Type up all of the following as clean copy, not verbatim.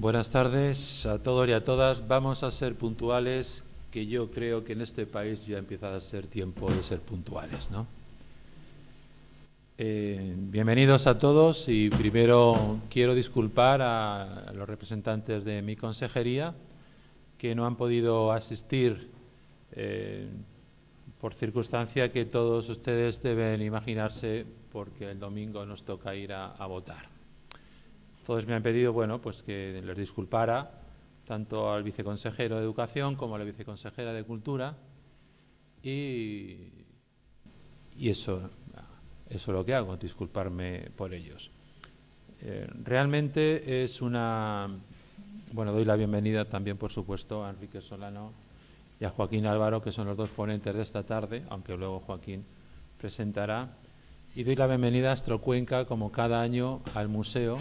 Buenas tardes a todos y a todas. Vamos a ser puntuales, que yo creo que en este país ya empieza a ser tiempo de ser puntuales, ¿no? Bienvenidos a todos y primero quiero disculpar a los representantes de mi consejería que no han podido asistir por circunstancia que todos ustedes deben imaginarse, porque el domingo nos toca ir a votar. Todos me han pedido, bueno, pues que les disculpara tanto al viceconsejero de Educación como a la viceconsejera de Cultura y eso es lo que hago, disculparme por ellos. Realmente es una... Bueno, doy la bienvenida también, por supuesto, a Enrique Solano y a Joaquín Álvaro, que son los dos ponentes de esta tarde, aunque luego Joaquín presentará. Y doy la bienvenida a Astrocuenca, como cada año, al museo.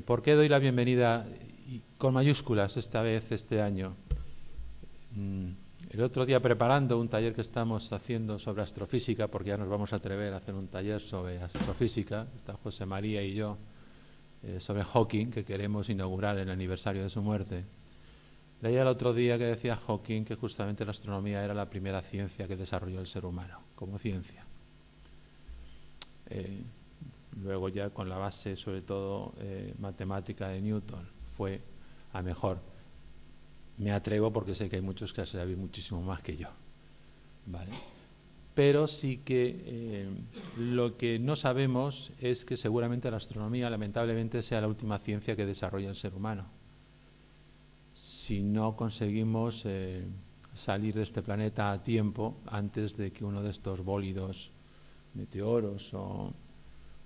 ¿Por qué doy la bienvenida con mayúsculas esta vez, este año? El otro día, preparando un taller que estamos haciendo sobre astrofísica, porque ya nos vamos a atrever a hacer un taller sobre astrofísica, está José María y yo, sobre Hawking, que queremos inaugurar el aniversario de su muerte. Leía el otro día que decía Hawking que justamente la astronomía era la primera ciencia que desarrolló el ser humano, como ciencia. Luego ya con la base, sobre todo, matemática de Newton, fue a mejor. Me atrevo porque sé que hay muchos que saben muchísimo más que yo, ¿vale? Pero sí que lo que no sabemos es que seguramente la astronomía, lamentablemente, sea la última ciencia que desarrolla el ser humano. Si no conseguimos salir de este planeta a tiempo, antes de que uno de estos bólidos, meteoros o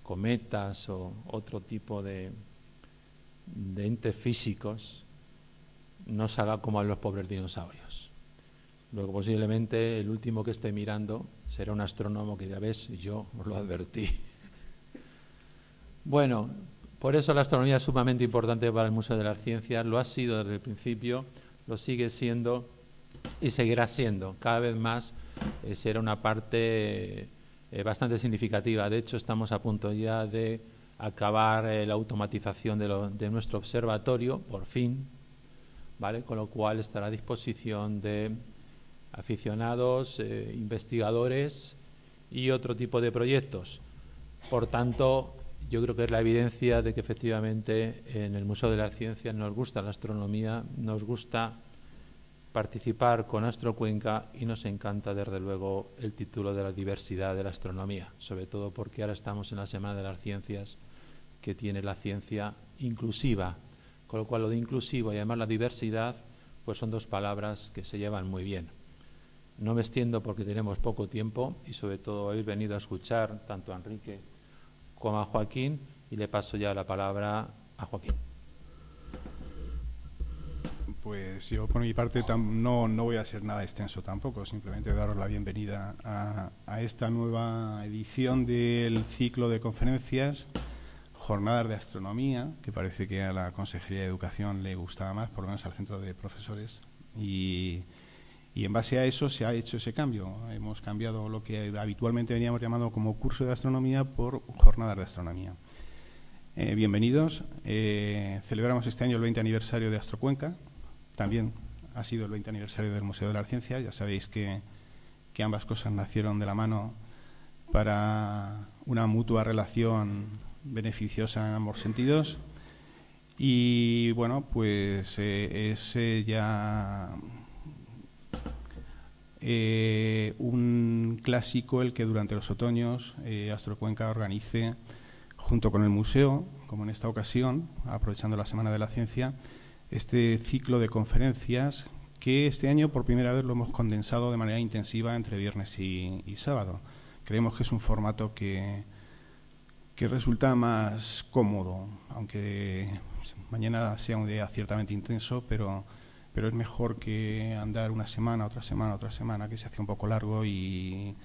cometas o otro tipo de entes físicos nos haga como a los pobres dinosaurios. Luego posiblemente el último que esté mirando será un astrónomo que dirá, ves, yo os lo advertí. Bueno, por eso la astronomía es sumamente importante para el Museo de las Ciencias, lo ha sido desde el principio, lo sigue siendo y seguirá siendo. Cada vez más será una parte bastante significativa. De hecho, estamos a punto ya de acabar la automatización de nuestro observatorio, por fin, ¿vale? Con lo cual estará a disposición de aficionados, investigadores y otro tipo de proyectos. Por tanto, yo creo que es la evidencia de que efectivamente en el Museo de las Ciencias nos gusta la astronomía, nos gusta participar con Astrocuenca y nos encanta, desde luego, el título de la diversidad de la astronomía, sobre todo porque ahora estamos en la Semana de las Ciencias, que tiene la ciencia inclusiva, con lo cual lo de inclusivo y además la diversidad pues son dos palabras que se llevan muy bien. No me extiendo porque tenemos poco tiempo y sobre todo habéis venido a escuchar tanto a Enrique como a Joaquín y le paso ya la palabra a Joaquín. Pues yo por mi parte no voy a ser nada extenso tampoco, simplemente daros la bienvenida a esta nueva edición del ciclo de conferencias, jornadas de astronomía, que parece que a la Consejería de Educación le gustaba más, por lo menos al centro de profesores, y en base a eso se ha hecho ese cambio. Hemos cambiado lo que habitualmente veníamos llamando como curso de astronomía por jornadas de astronomía. Bienvenidos. Celebramos este año el 20 aniversario de Astrocuenca. También ha sido el 20 aniversario del Museo de las Ciencias. Ya sabéis que ambas cosas nacieron de la mano para una mutua relación beneficiosa en ambos sentidos. Y bueno, pues es ya un clásico el que durante los otoños Astrocuenca organice, junto con el museo, como en esta ocasión, aprovechando la Semana de la Ciencia, este ciclo de conferencias que este año por primera vez lo hemos condensado de manera intensiva entre viernes y sábado. Creemos que es un formato que resulta más cómodo, aunque mañana sea un día ciertamente intenso, pero es mejor que andar una semana, otra semana, que se hace un poco largo y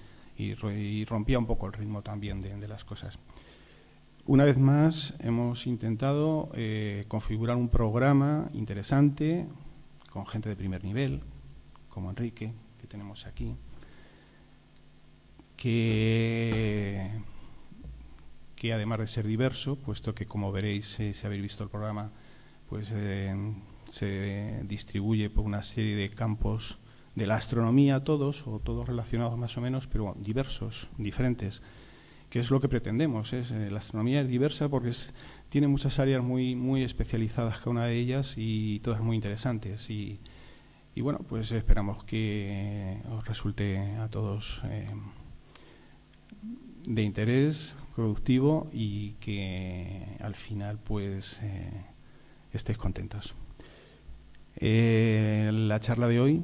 rompía un poco el ritmo también de las cosas. Una vez más hemos intentado configurar un programa interesante con gente de primer nivel, como Enrique, que tenemos aquí, que además de ser diverso, puesto que, como veréis, si habéis visto el programa, pues se distribuye por una serie de campos de la astronomía, todos relacionados más o menos, pero diversos, diferentes, que es lo que pretendemos. La astronomía es diversa porque tiene muchas áreas muy especializadas cada una de ellas y todas muy interesantes. Y bueno, pues esperamos que os resulte a todos de interés, productivo y que al final pues estéis contentos. La charla de hoy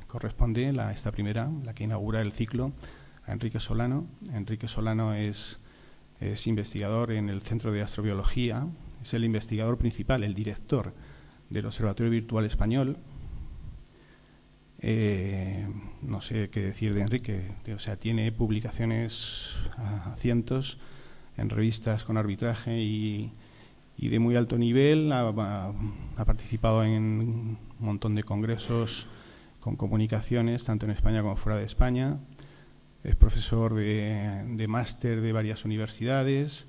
corresponde, esta primera, la que inaugura el ciclo, a Enrique Solano. Enrique Solano es investigador en el Centro de Astrobiología, es el investigador principal, el director del Observatorio Virtual Español. No sé qué decir de Enrique, o sea, tiene publicaciones a cientos en revistas con arbitraje y de muy alto nivel, ha participado en un montón de congresos con comunicaciones, tanto en España como fuera de España. Es profesor de máster de varias universidades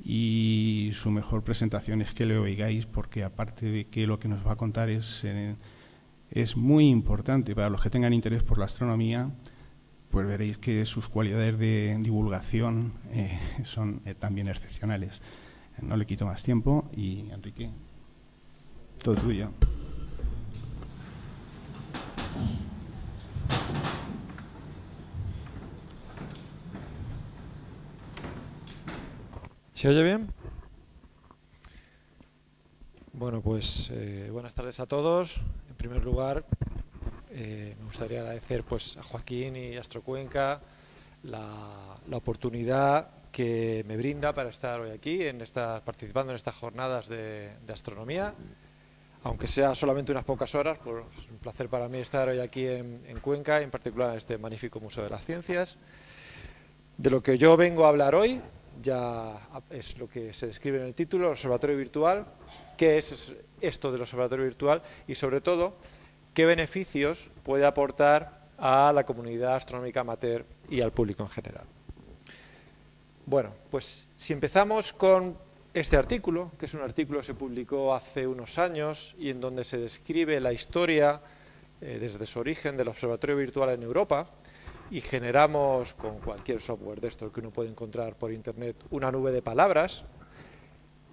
y su mejor presentación es que le oigáis, porque aparte de que lo que nos va a contar es muy importante para los que tengan interés por la astronomía, pues veréis que sus cualidades de divulgación son también excepcionales. No le quito más tiempo y, Enrique, todo tuyo. ¿Se oye bien? Bueno, pues buenas tardes a todos. En primer lugar, me gustaría agradecer pues, a Joaquín y a Astrocuenca la oportunidad que me brinda para estar hoy aquí, participando en estas jornadas de astronomía, aunque sea solamente unas pocas horas. Pues, es un placer para mí estar hoy aquí en Cuenca, en particular en este magnífico Museo de las Ciencias. De lo que yo vengo a hablar hoy ya es lo que se describe en el título, el observatorio virtual. ¿Qué es esto del observatorio virtual? Y sobre todo, ¿qué beneficios puede aportar a la comunidad astronómica amateur y al público en general? Bueno, pues si empezamos con este artículo, que es un artículo que se publicó hace unos años y en donde se describe la historia desde su origen del observatorio virtual en Europa, y generamos con cualquier software de esto que uno puede encontrar por internet una nube de palabras,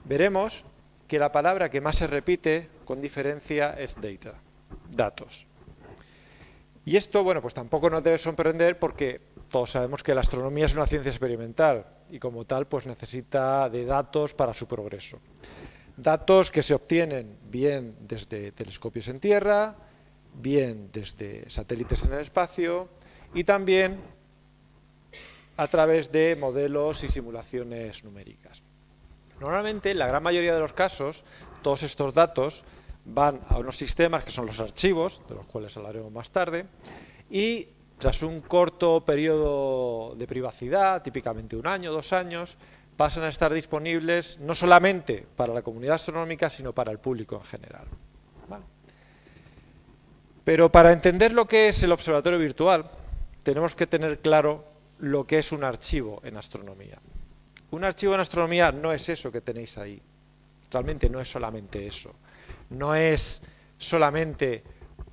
veremos que la palabra que más se repite con diferencia es data, datos. Y esto, bueno, pues tampoco nos debe sorprender porque todos sabemos que la astronomía es una ciencia experimental y como tal pues necesita de datos para su progreso. Datos que se obtienen bien desde telescopios en tierra, bien desde satélites en el espacio y también a través de modelos y simulaciones numéricas. Normalmente, en la gran mayoría de los casos, todos estos datos van a unos sistemas que son los archivos, de los cuales hablaremos más tarde, y tras un corto periodo de privacidad, típicamente 1 año, 2 años, pasan a estar disponibles no solamente para la comunidad astronómica, sino para el público en general. ¿Vale? Pero para entender lo que es el observatorio virtual, tenemos que tener claro lo que es un archivo en astronomía. Un archivo en astronomía no es eso que tenéis ahí. Realmente no es solamente eso. No es solamente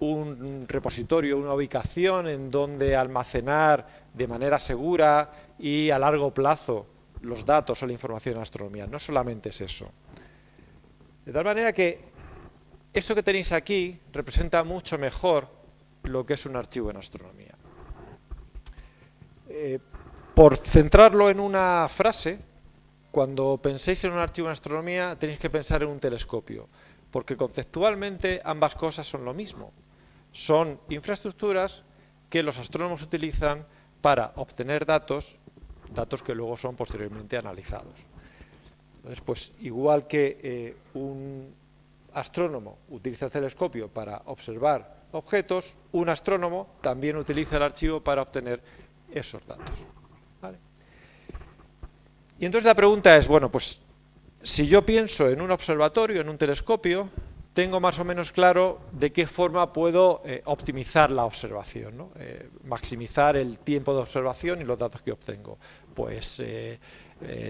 un repositorio, una ubicación en donde almacenar de manera segura y a largo plazo los datos o la información en astronomía. No solamente es eso. De tal manera que esto que tenéis aquí representa mucho mejor lo que es un archivo en astronomía. Por centrarlo en una frase, cuando penséis en un archivo en astronomía tenéis que pensar en un telescopio, porque conceptualmente ambas cosas son lo mismo. Son infraestructuras que los astrónomos utilizan para obtener datos que luego son posteriormente analizados. Entonces, pues igual que un astrónomo utiliza el telescopio para observar objetos, un astrónomo también utiliza el archivo para obtener esos datos. ¿Vale? Y entonces la pregunta es, bueno, pues si yo pienso en un observatorio, en un telescopio, tengo más o menos claro de qué forma puedo optimizar la observación, ¿no? Maximizar el tiempo de observación y los datos que obtengo. Pues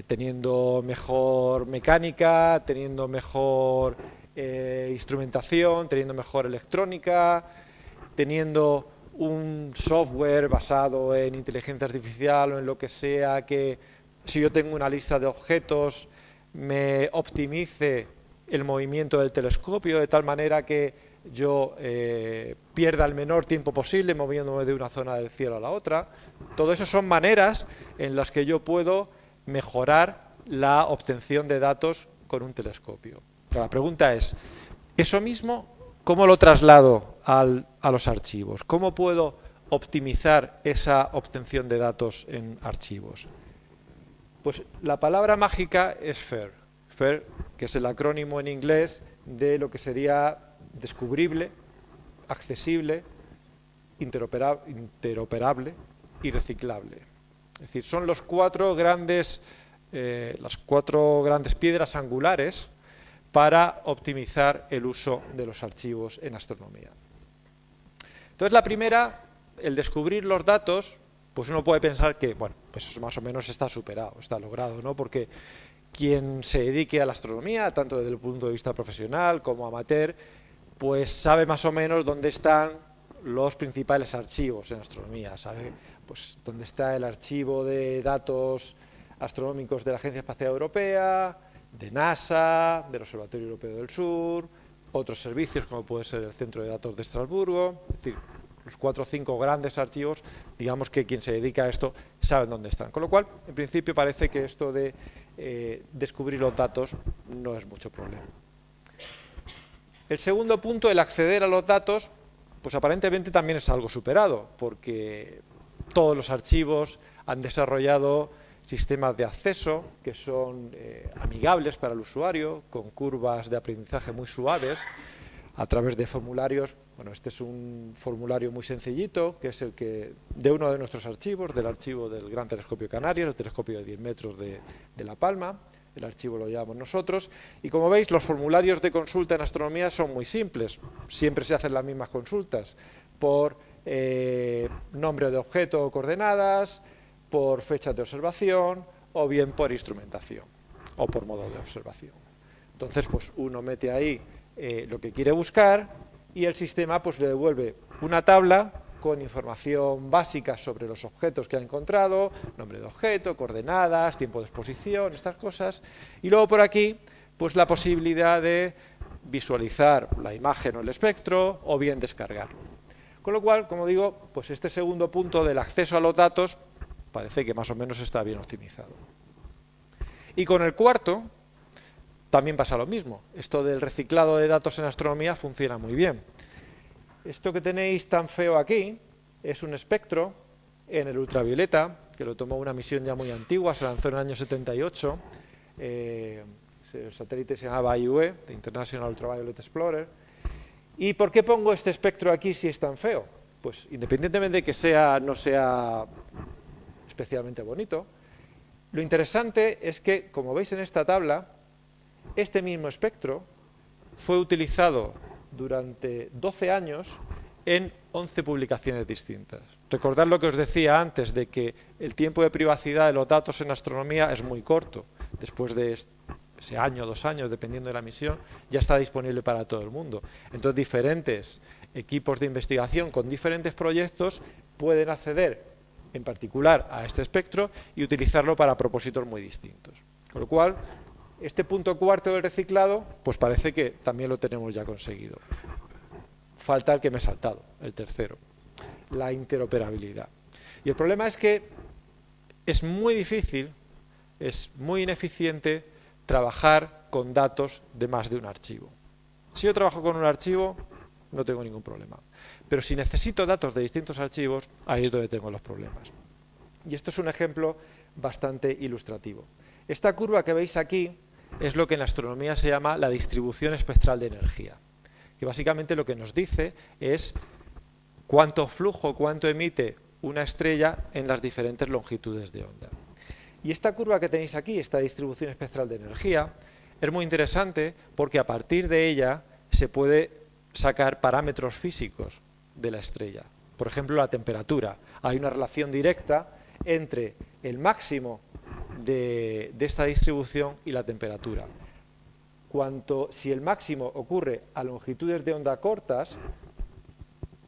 teniendo mejor mecánica, teniendo mejor instrumentación, teniendo mejor electrónica, teniendo un software basado en inteligencia artificial o en lo que sea, que si yo tengo una lista de objetos me optimice el movimiento del telescopio de tal manera que yo pierda el menor tiempo posible moviéndome de una zona del cielo a la otra. Todo eso son maneras en las que yo puedo mejorar la obtención de datos con un telescopio. Pero la pregunta es, ¿eso mismo cómo lo traslado a los archivos? ¿Cómo puedo optimizar esa obtención de datos en archivos? Pues la palabra mágica es FAIR. FAIR, que es el acrónimo en inglés de lo que sería descubrible, accesible, interoperable y reciclable. Es decir, son las cuatro grandes piedras angulares para optimizar el uso de los archivos en astronomía. Entonces, la primera, el descubrir los datos, pues uno puede pensar que, bueno, pues eso más o menos está superado, está logrado, ¿no? Porque quien se dedique a la astronomía, tanto desde el punto de vista profesional como amateur, pues sabe más o menos dónde están los principales archivos en astronomía, sabe pues dónde está el archivo de datos astronómicos de la Agencia Espacial Europea, de NASA, del Observatorio Europeo del Sur, otros servicios como puede ser el Centro de Datos de Estrasburgo, es decir, los 4 o 5 grandes archivos, digamos que quien se dedica a esto sabe dónde están. Con lo cual, en principio parece que esto de descubrir los datos no es mucho problema. El segundo punto, el acceder a los datos, pues aparentemente también es algo superado, porque todos los archivos han desarrollado sistemas de acceso que son amigables para el usuario, con curvas de aprendizaje muy suaves, a través de formularios. Bueno, este es un formulario muy sencillito, que es el que de uno de nuestros archivos, del archivo del Gran Telescopio Canarias, el telescopio de 10 metros de La Palma. El archivo lo llamamos nosotros. Y como veis, los formularios de consulta en astronomía son muy simples. Siempre se hacen las mismas consultas por nombre de objeto o coordenadas, por fechas de observación o bien por instrumentación o por modo de observación. Entonces, pues uno mete ahí lo que quiere buscar y el sistema pues le devuelve una tabla con información básica sobre los objetos que ha encontrado, nombre de objeto, coordenadas, tiempo de exposición, estas cosas, y luego por aquí pues la posibilidad de visualizar la imagen o el espectro o bien descargarlo. Con lo cual, como digo, pues este segundo punto del acceso a los datos parece que más o menos está bien optimizado. Y con el cuarto también pasa lo mismo. Esto del reciclado de datos en astronomía funciona muy bien. Esto que tenéis tan feo aquí es un espectro en el ultravioleta, que lo tomó una misión ya muy antigua, se lanzó en el año 78. El satélite se llamaba IUE, The International Ultraviolet Explorer. ¿Y por qué pongo este espectro aquí si es tan feo? Pues independientemente de que no sea especialmente bonito, lo interesante es que, como veis en esta tabla, este mismo espectro fue utilizado durante 12 años en 11 publicaciones distintas. Recordad lo que os decía antes de que el tiempo de privacidad de los datos en astronomía es muy corto. Después de ese año, 2 años, dependiendo de la misión, ya está disponible para todo el mundo. Entonces, diferentes equipos de investigación con diferentes proyectos pueden acceder en particular a este espectro y utilizarlo para propósitos muy distintos. Con lo cual, este punto cuarto del reciclado, pues parece que también lo tenemos ya conseguido. Falta el que me he saltado, el tercero, la interoperabilidad. Y el problema es que es muy difícil, es muy ineficiente trabajar con datos de más de un archivo. Si yo trabajo con un archivo, no tengo ningún problema. Pero si necesito datos de distintos archivos, ahí es donde tengo los problemas. Y esto es un ejemplo bastante ilustrativo. Esta curva que veis aquí es lo que en astronomía se llama la distribución espectral de energía, que básicamente lo que nos dice es cuánto flujo, cuánto emite una estrella en las diferentes longitudes de onda. Y esta curva que tenéis aquí, esta distribución espectral de energía, es muy interesante porque a partir de ella se puede sacar parámetros físicos de la estrella. Por ejemplo, la temperatura. Hay una relación directa entre el máximo de esta distribución y la temperatura. si el máximo ocurre a longitudes de onda cortas,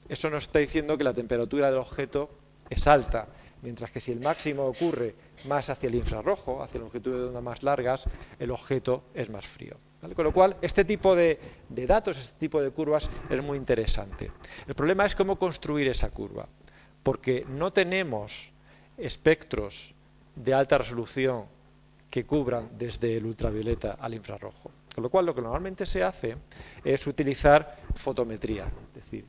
eso nos está diciendo que la temperatura del objeto es alta, mientras que si el máximo ocurre más hacia el infrarrojo, hacia longitudes de onda más largas, el objeto es más frío. ¿Vale? Con lo cual, este tipo de datos, este tipo de curvas es muy interesante. El problema es cómo construir esa curva, porque no tenemos espectros de alta resolución que cubran desde el ultravioleta al infrarrojo. Con lo cual, lo que normalmente se hace es utilizar fotometría, es decir,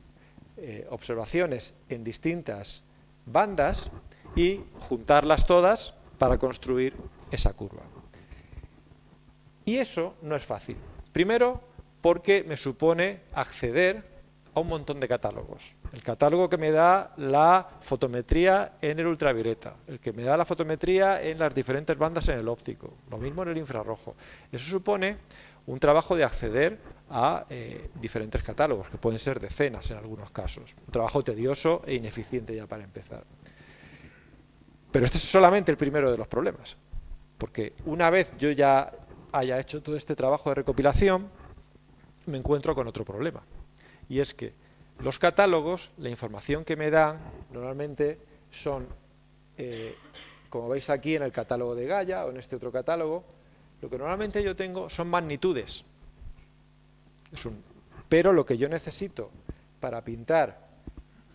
observaciones en distintas bandas y juntarlas todas para construir esa curva. Y eso no es fácil. Primero, porque me supone acceder a un montón de catálogos. El catálogo que me da la fotometría en el ultravioleta, el que me da la fotometría en las diferentes bandas en el óptico, lo mismo en el infrarrojo. Eso supone un trabajo de acceder a diferentes catálogos, que pueden ser decenas en algunos casos. Un trabajo tedioso e ineficiente ya para empezar. Pero este es solamente el primero de los problemas, porque una vez yo ya haya hecho todo este trabajo de recopilación, me encuentro con otro problema. Y es que los catálogos, la información que me dan, normalmente son, como veis aquí en el catálogo de Gaia o en este otro catálogo, lo que normalmente yo tengo son magnitudes. Pero lo que yo necesito para pintar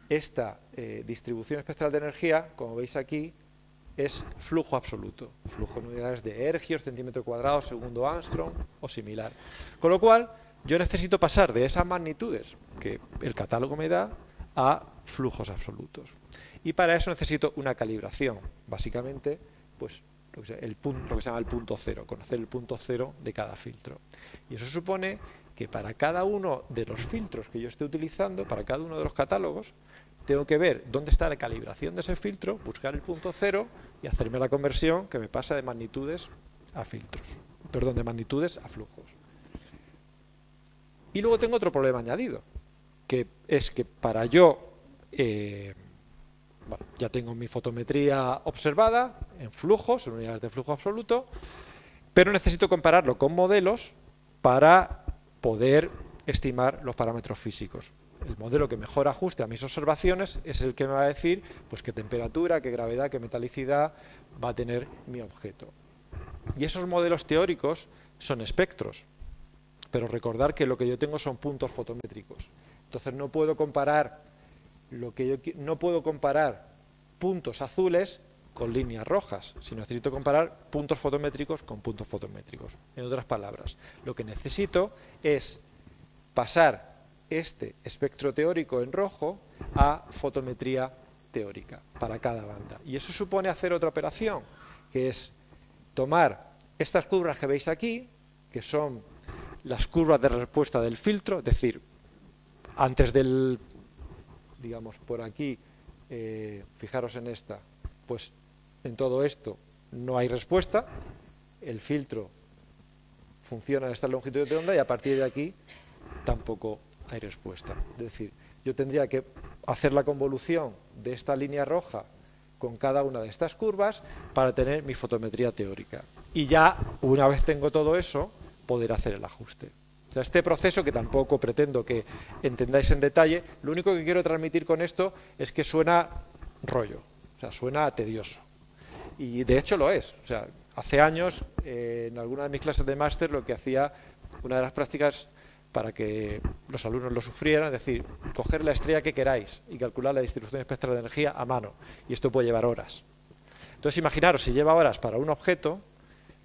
esta distribución espectral de energía, como veis aquí, es flujo absoluto, flujo en unidades de ergios, centímetro cuadrado, segundo Armstrong o similar. Con lo cual, yo necesito pasar de esas magnitudes que el catálogo me da a flujos absolutos. Y para eso necesito una calibración, básicamente, pues lo que se llama el punto cero, conocer el punto cero de cada filtro. Y eso supone que para cada uno de los filtros que yo esté utilizando, para cada uno de los catálogos, tengo que ver dónde está la calibración de ese filtro, buscar el punto cero y hacerme la conversión que me pasa de magnitudes a filtros. Perdón, de magnitudes a flujos. Y luego tengo otro problema añadido, que es que para yo, bueno, ya tengo mi fotometría observada en flujos, en unidades de flujo absoluto, pero necesito compararlo con modelos para poder estimar los parámetros físicos. El modelo que mejor ajuste a mis observaciones es el que me va a decir pues qué temperatura, qué gravedad, qué metalicidad va a tener mi objeto. Y esos modelos teóricos son espectros, pero recordar que lo que yo tengo son puntos fotométricos. Entonces no puedo comparar puntos azules con líneas rojas, sino necesito comparar puntos fotométricos con puntos fotométricos. En otras palabras, lo que necesito es pasar este espectro teórico en rojo a fotometría teórica para cada banda. Y eso supone hacer otra operación, que es tomar estas curvas que veis aquí, que son las curvas de respuesta del filtro, es decir, antes del, digamos, por aquí, fijaros en esta, pues en todo esto no hay respuesta, el filtro funciona en esta longitud de onda y a partir de aquí tampoco hay respuesta. Es decir, yo tendría que hacer la convolución de esta línea roja con cada una de estas curvas para tener mi fotometría teórica. Y ya, una vez tengo todo eso, poder hacer el ajuste. O sea, este proceso, que tampoco pretendo que entendáis en detalle, lo único que quiero transmitir con esto es que suena rollo, o sea, suena tedioso. Y de hecho lo es. O sea, hace años, en alguna de mis clases de máster, lo que hacía, una de las prácticas para que los alumnos lo sufrieran, es decir, coger la estrella que queráis y calcular la distribución espectral de energía a mano. Y esto puede llevar horas. Entonces, imaginaros, si lleva horas para un objeto,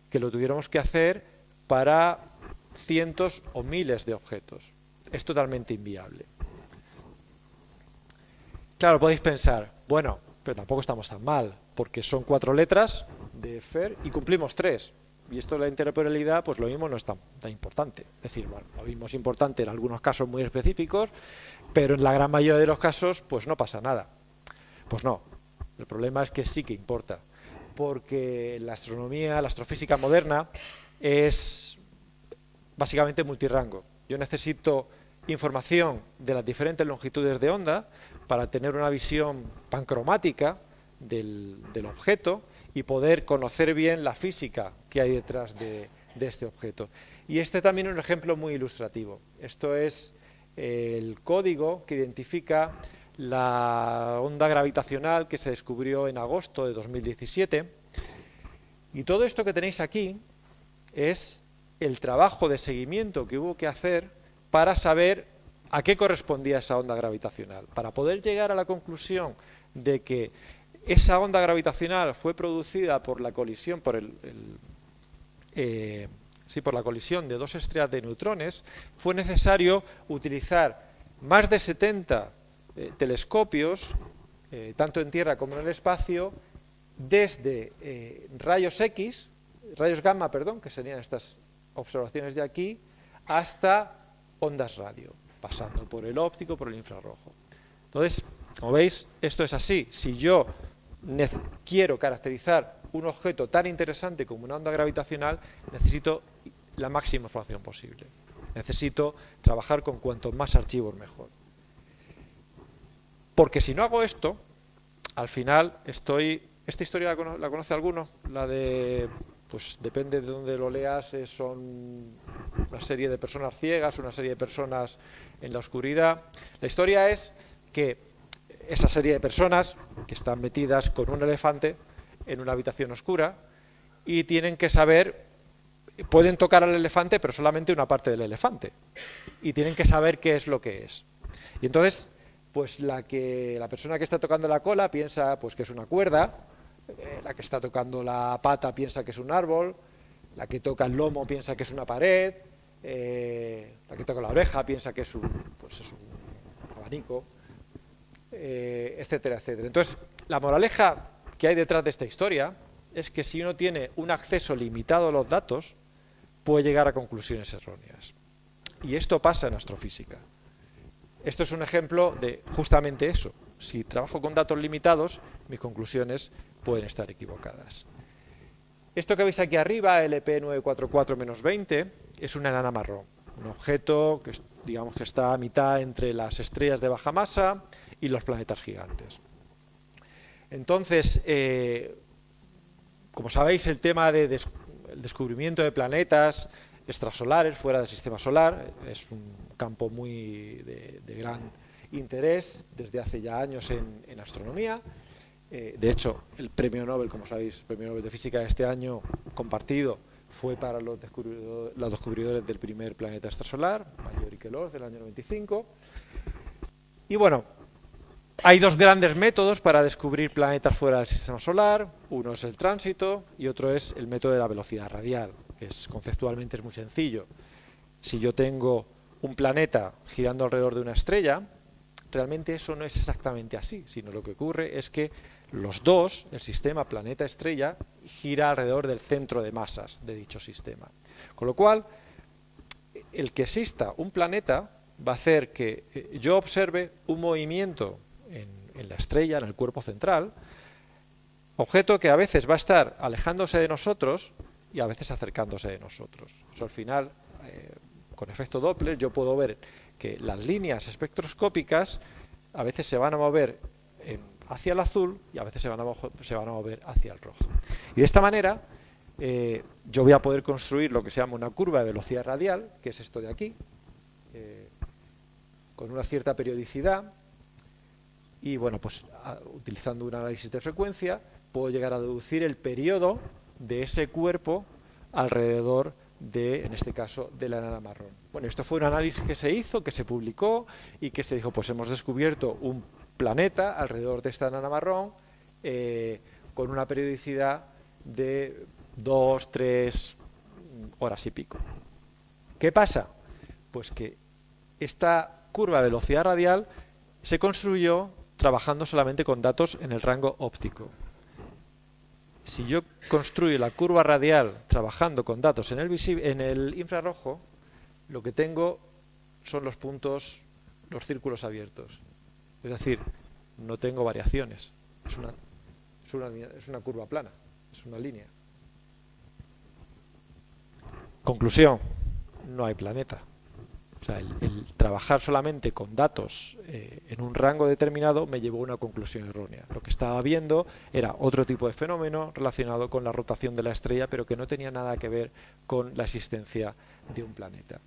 que lo tuviéramos que hacer para cientos o miles de objetos. Es totalmente inviable. Claro, podéis pensar, bueno, pero tampoco estamos tan mal, porque son 4 letras de FER y cumplimos 3. Y esto de la interoperabilidad, pues lo mismo no es tan importante. Es decir, bueno, lo mismo es importante en algunos casos muy específicos, pero en la gran mayoría de los casos, pues no pasa nada. Pues no. El problema es que sí que importa, porque la astronomía, la astrofísica moderna, es básicamente multirrango. Yo necesito información de las diferentes longitudes de onda para tener una visión pancromática del objeto y poder conocer bien la física que hay detrás de de este objeto. Y este también es un ejemplo muy ilustrativo. Esto es el código que identifica la onda gravitacional que se descubrió en agosto de 2017. Y todo esto que tenéis aquí es el trabajo de seguimiento que hubo que hacer para saber a qué correspondía esa onda gravitacional. Para poder llegar a la conclusión de que esa onda gravitacional fue producida por la colisión, por la colisión de dos estrellas de neutrones, fue necesario utilizar más de 70 telescopios, tanto en Tierra como en el espacio, desde rayos gamma, que serían estas observaciones de aquí, hasta ondas radio, pasando por el óptico, por el infrarrojo. Entonces, como veis, esto es así. Si yo quiero caracterizar un objeto tan interesante como una onda gravitacional, necesito la máxima información posible. Necesito trabajar con cuantos más archivos mejor. Porque si no hago esto, al final estoy... ¿Esta historia la conoce alguno? La de... Pues depende de dónde lo leas, son una serie de personas ciegas, una serie de personas en la oscuridad. La historia es que esa serie de personas que están metidas con un elefante en una habitación oscura y tienen que saber, pueden tocar al elefante, pero solamente una parte del elefante, y tienen que saber qué es lo que es. Y entonces, pues la persona que está tocando la cola piensa pues que es una cuerda, la que está tocando la pata piensa que es un árbol, la que toca el lomo piensa que es una pared, la que toca la oreja piensa que es un abanico, etcétera, etcétera. Entonces, la moraleja que hay detrás de esta historia es que si uno tiene un acceso limitado a los datos, puede llegar a conclusiones erróneas. Y esto pasa en astrofísica. Esto es un ejemplo de justamente eso. Si trabajo con datos limitados, mis conclusiones pueden estar equivocadas. Esto que veis aquí arriba, LP944-20, es una enana marrón, un objeto que digamos que está a mitad entre las estrellas de baja masa y los planetas gigantes. Entonces, como sabéis, el tema del descubrimiento de planetas extrasolares fuera del sistema solar es un campo muy de gran interés desde hace ya años en astronomía. De hecho, el premio Nobel, como sabéis, el premio Nobel de Física de este año compartido fue para los descubridores del primer planeta extrasolar, Major y Queloz, del año 95. Y bueno, hay dos grandes métodos para descubrir planetas fuera del sistema solar. Uno es el tránsito y otro es el método de la velocidad radial, que conceptualmente es muy sencillo. Si yo tengo un planeta girando alrededor de una estrella, realmente eso no es exactamente así, sino lo que ocurre es que los dos, el sistema planeta-estrella, gira alrededor del centro de masas de dicho sistema. Con lo cual, el que exista un planeta va a hacer que yo observe un movimiento en la estrella, en el cuerpo central, objeto que a veces va a estar alejándose de nosotros y a veces acercándose de nosotros. Eso al final, con efecto Doppler, yo puedo ver que las líneas espectroscópicas a veces se van a mover hacia el azul y a veces se van a mover hacia el rojo. Y de esta manera yo voy a poder construir lo que se llama una curva de velocidad radial, que es esto de aquí, con una cierta periodicidad, y bueno, pues utilizando un análisis de frecuencia puedo llegar a deducir el periodo de ese cuerpo alrededor de, en este caso, de la enana marrón. Bueno, esto fue un análisis que se hizo, que se publicó y que se dijo, pues hemos descubierto un planeta alrededor de esta enana marrón con una periodicidad de 2, 3 horas y pico. ¿Qué pasa? Pues que esta curva de velocidad radial se construyó trabajando solamente con datos en el rango óptico. Si yo construyo la curva radial trabajando con datos en el infrarrojo, lo que tengo son los puntos, los círculos abiertos. Es decir, no tengo variaciones. Es una curva plana, es una línea. Conclusión, no hay planeta. O sea, el trabajar solamente con datos en un rango determinado me llevó a una conclusión errónea. Lo que estaba viendo era otro tipo de fenómeno relacionado con la rotación de la estrella, pero que no tenía nada que ver con la existencia de un planeta.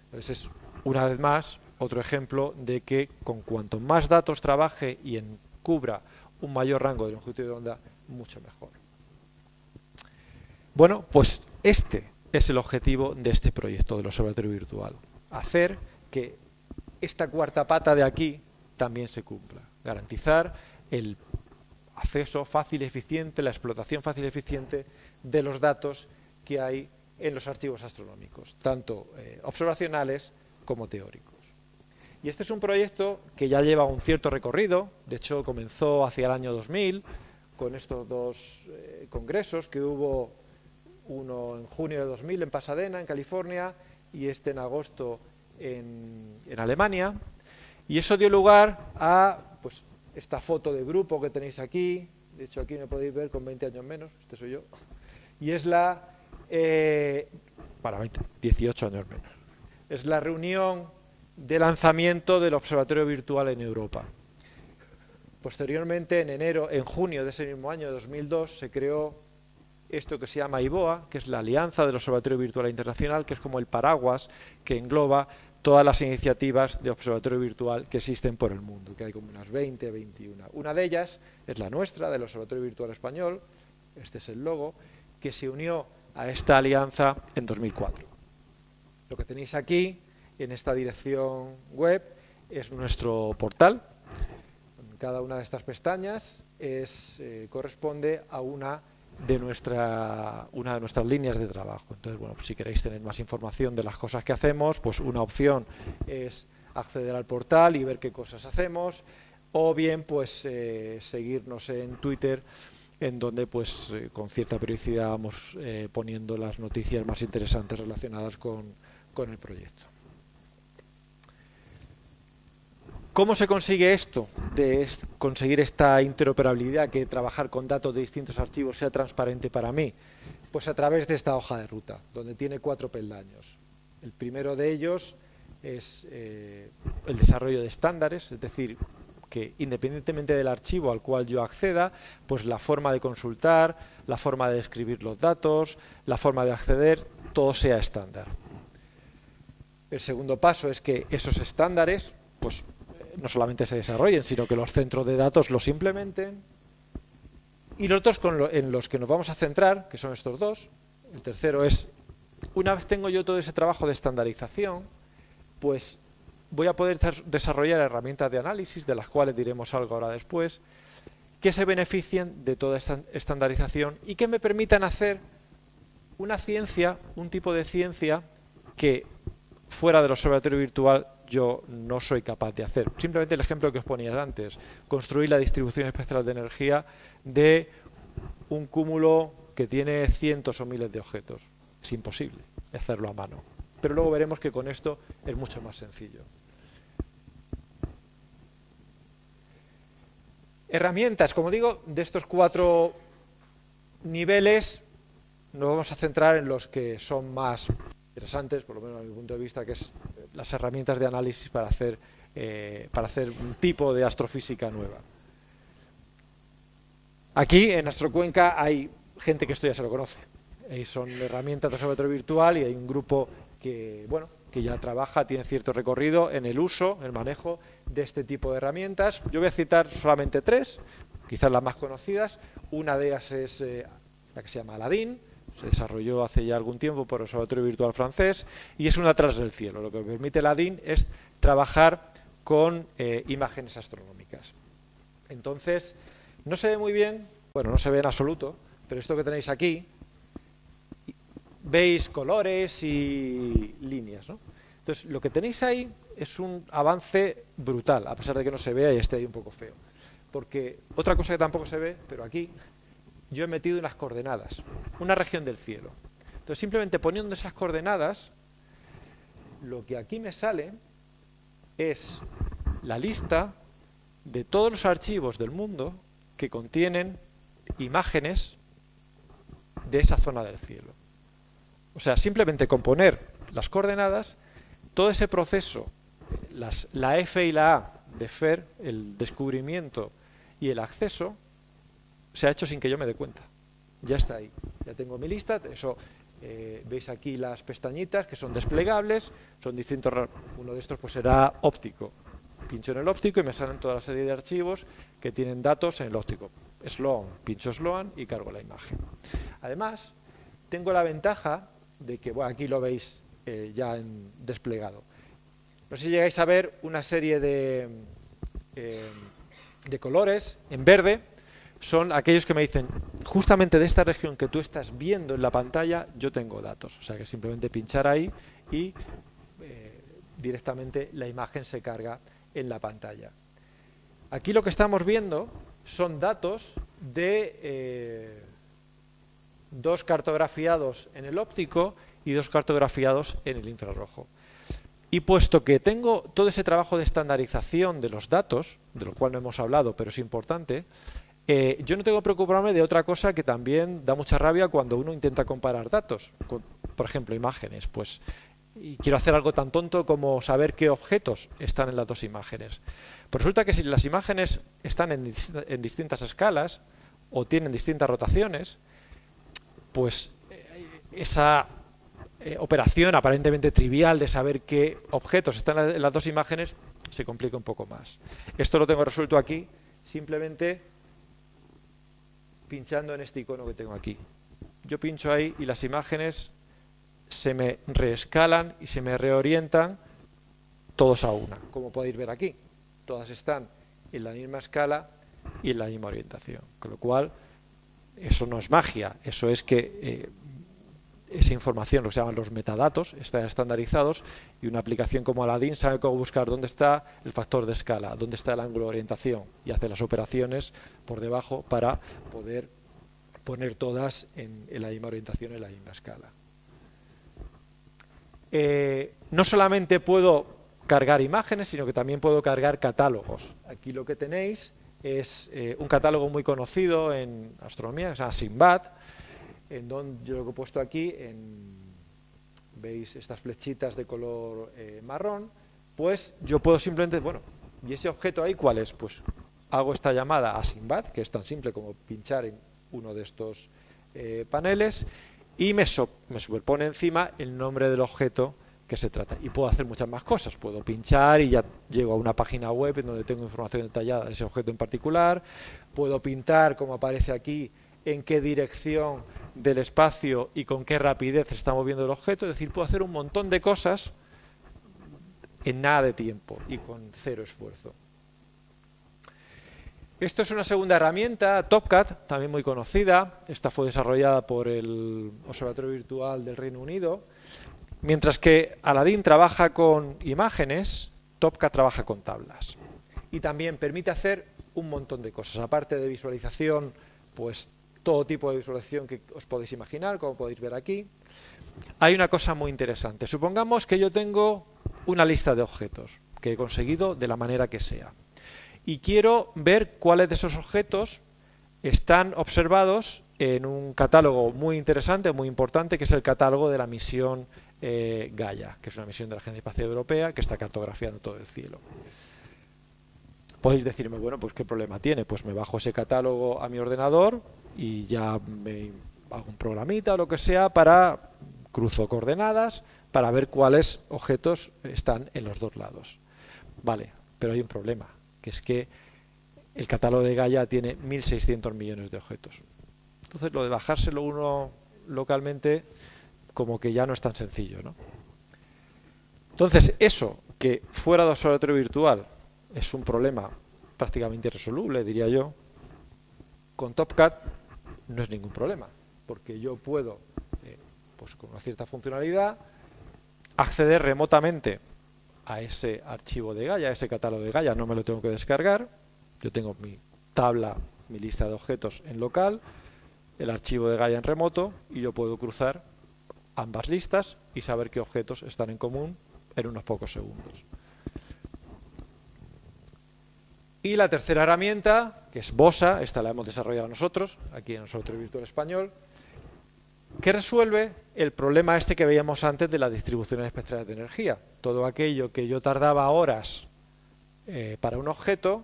Entonces es, una vez más, otro ejemplo de que con cuanto más datos trabaje y cubra un mayor rango de longitud de onda, mucho mejor. Bueno, pues este es el objetivo de este proyecto del observatorio virtual. Hacer que esta cuarta pata de aquí también se cumpla. Garantizar el acceso fácil y eficiente, la explotación fácil y eficiente de los datos que hay en los archivos astronómicos, tanto observacionales como teóricos. Y este es un proyecto que ya lleva un cierto recorrido. De hecho, comenzó hacia el año 2000 con estos dos congresos que hubo, uno en junio de 2000 en Pasadena, en California, y este en agosto en Alemania. Y eso dio lugar a pues, esta foto de grupo que tenéis aquí. De hecho, aquí me podéis ver con 20 años menos. Este soy yo. Y es la... 18 años menos. Es la reunión de lanzamiento del Observatorio Virtual en Europa. Posteriormente, en junio de ese mismo año, de 2002, se creó esto que se llama IVOA, que es la Alianza del Observatorio Virtual Internacional, que es como el paraguas que engloba todas las iniciativas de observatorio virtual que existen por el mundo, que hay como unas 20, 21. Una de ellas es la nuestra, del Observatorio Virtual Español, este es el logo, que se unió a esta alianza en 2004. Lo que tenéis aquí, en esta dirección web, es nuestro portal. Cada una de estas pestañas corresponde a una de nuestras líneas de trabajo. Entonces, bueno, pues si queréis tener más información de las cosas que hacemos, pues una opción es acceder al portal y ver qué cosas hacemos, o bien pues seguirnos en Twitter, en donde pues con cierta periodicidad vamos poniendo las noticias más interesantes relacionadas con el proyecto. ¿Cómo se consigue esto? De conseguir esta interoperabilidad, que trabajar con datos de distintos archivos sea transparente para mí. Pues a través de esta hoja de ruta, donde tiene 4 peldaños. El primero de ellos es el desarrollo de estándares, es decir, que independientemente del archivo al cual yo acceda, pues la forma de consultar, la forma de escribir los datos, la forma de acceder, todo sea estándar. El segundo paso es que esos estándares, pues no solamente se desarrollen, sino que los centros de datos los implementen. Y los otros en los que nos vamos a centrar, que son estos dos. El tercero es, una vez tengo yo todo ese trabajo de estandarización, pues voy a poder desarrollar herramientas de análisis, de las cuales diremos algo ahora después, que se beneficien de toda esta estandarización y que me permitan hacer una ciencia, un tipo de ciencia que fuera del observatorio virtual yo no soy capaz de hacer. Simplemente el ejemplo que os ponía antes, construir la distribución espectral de energía de un cúmulo que tiene cientos o miles de objetos. Es imposible hacerlo a mano. Pero luego veremos que con esto es mucho más sencillo. Herramientas, como digo, de estos 4 niveles nos vamos a centrar en los que son más interesantes, por lo menos desde mi punto de vista, que es las herramientas de análisis para hacer un tipo de astrofísica nueva. Aquí en Astrocuenca hay gente que esto ya se lo conoce. Son herramientas de observatorio virtual y hay un grupo que, bueno, que ya trabaja, tiene cierto recorrido en el uso, el manejo de este tipo de herramientas. Yo voy a citar solamente 3, quizás las más conocidas. Una de ellas es la que se llama Aladdin. Se desarrolló hace ya algún tiempo por el Observatorio Virtual francés y es un atlas del cielo. Lo que permite Aladdin es trabajar con imágenes astronómicas. Entonces, no se ve muy bien, bueno, no se ve en absoluto, pero esto que tenéis aquí, veis colores y líneas, ¿no? Entonces, lo que tenéis ahí es un avance brutal, a pesar de que no se vea y esté ahí un poco feo. Porque otra cosa que tampoco se ve, pero aquí yo he metido unas coordenadas, una región del cielo. Entonces, simplemente poniendo esas coordenadas, lo que aquí me sale es la lista de todos los archivos del mundo que contienen imágenes de esa zona del cielo. O sea, simplemente con poner las coordenadas todo ese proceso, la F y la A de FAIR, el descubrimiento y el acceso, se ha hecho sin que yo me dé cuenta. Ya está ahí, ya tengo mi lista. Eso, veis aquí las pestañitas que son desplegables, son distintos. Uno de estos pues será óptico. Pincho en el óptico y me salen toda la serie de archivos que tienen datos en el óptico. Sloan, pincho Sloan y cargo la imagen. Además, tengo la ventaja de que, bueno, aquí lo veis ya desplegado. No sé si llegáis a ver una serie de colores en verde. Son aquellos que me dicen, justamente de esta región que tú estás viendo en la pantalla, yo tengo datos. O sea que simplemente pinchar ahí y directamente la imagen se carga en la pantalla. Aquí lo que estamos viendo son datos de 2 cartografiados en el óptico y 2 cartografiados en el infrarrojo. Y puesto que tengo todo ese trabajo de estandarización de los datos, de lo cual no hemos hablado, pero es importante, yo no tengo que preocuparme de otra cosa que también da mucha rabia cuando uno intenta comparar datos, por ejemplo, imágenes. Pues, y quiero hacer algo tan tonto como saber qué objetos están en las 2 imágenes. Pues resulta que si las imágenes están en distintas escalas o tienen distintas rotaciones, pues esa operación aparentemente trivial de saber qué objetos están en las 2 imágenes se complica un poco más. Esto lo tengo resuelto aquí, simplemente pinchando en este icono que tengo aquí. Yo pincho ahí y las imágenes se me reescalan y se me reorientan todos a una, como podéis ver aquí. Todas están en la misma escala y en la misma orientación. Con lo cual, eso no es magia, eso es que esa información, lo que se llaman los metadatos, están estandarizados y una aplicación como Aladdin sabe cómo buscar dónde está el factor de escala, dónde está el ángulo de orientación y hace las operaciones por debajo para poder poner todas en la misma orientación, en la misma escala. No solamente puedo cargar imágenes, sino que también puedo cargar catálogos. Aquí lo que tenéis es un catálogo muy conocido en astronomía, que se llama Sinbad, en donde yo lo que he puesto aquí, veis estas flechitas de color marrón, pues yo puedo simplemente, bueno, ¿y ese objeto ahí cuál es? Pues hago esta llamada a Sinbad, que es tan simple como pinchar en uno de estos paneles, y me superpone encima el nombre del objeto que se trata. Y puedo hacer muchas más cosas. Puedo pinchar y ya llego a una página web en donde tengo información detallada de ese objeto en particular. Puedo pintar, como aparece aquí, en qué dirección del espacio y con qué rapidez se está moviendo el objeto. Es decir, puedo hacer un montón de cosas en nada de tiempo y con 0 esfuerzo. Esto es una segunda herramienta, TopCat, también muy conocida. Esta fue desarrollada por el Observatorio Virtual del Reino Unido. Mientras que Aladdin trabaja con imágenes, TopCat trabaja con tablas. Y también permite hacer un montón de cosas. Aparte de visualización, pues todo tipo de visualización que os podéis imaginar, como podéis ver aquí. Hay una cosa muy interesante. Supongamos que yo tengo una lista de objetos que he conseguido de la manera que sea. Y quiero ver cuáles de esos objetos están observados en un catálogo muy interesante, muy importante, que es el catálogo de la misión Gaia, que es una misión de la Agencia Espacial Europea que está cartografiando todo el cielo. Podéis decirme, bueno, pues ¿qué problema tiene? Pues me bajo ese catálogo a mi ordenador y ya me hago un programita o lo que sea para cruzo coordenadas para ver cuáles objetos están en los 2 lados. Vale, pero hay un problema, que es que el catálogo de Gaia tiene 1.600 millones de objetos. Entonces lo de bajárselo uno localmente como que ya no es tan sencillo, ¿no? Entonces eso, que fuera de observatorio virtual es un problema prácticamente irresoluble, diría yo, con TopCat no es ningún problema, porque yo puedo, pues con una cierta funcionalidad, acceder remotamente a ese archivo de Gaia, a ese catálogo de Gaia, no me lo tengo que descargar, yo tengo mi tabla, mi lista de objetos en local, el archivo de Gaia en remoto, y yo puedo cruzar ambas listas y saber qué objetos están en común en unos pocos segundos. Y la tercera herramienta, que es BOSA, esta la hemos desarrollado nosotros, aquí en Observatorio Virtual Español, que resuelve el problema este que veíamos antes de las distribuciones espectrales de energía. Todo aquello que yo tardaba horas para un objeto,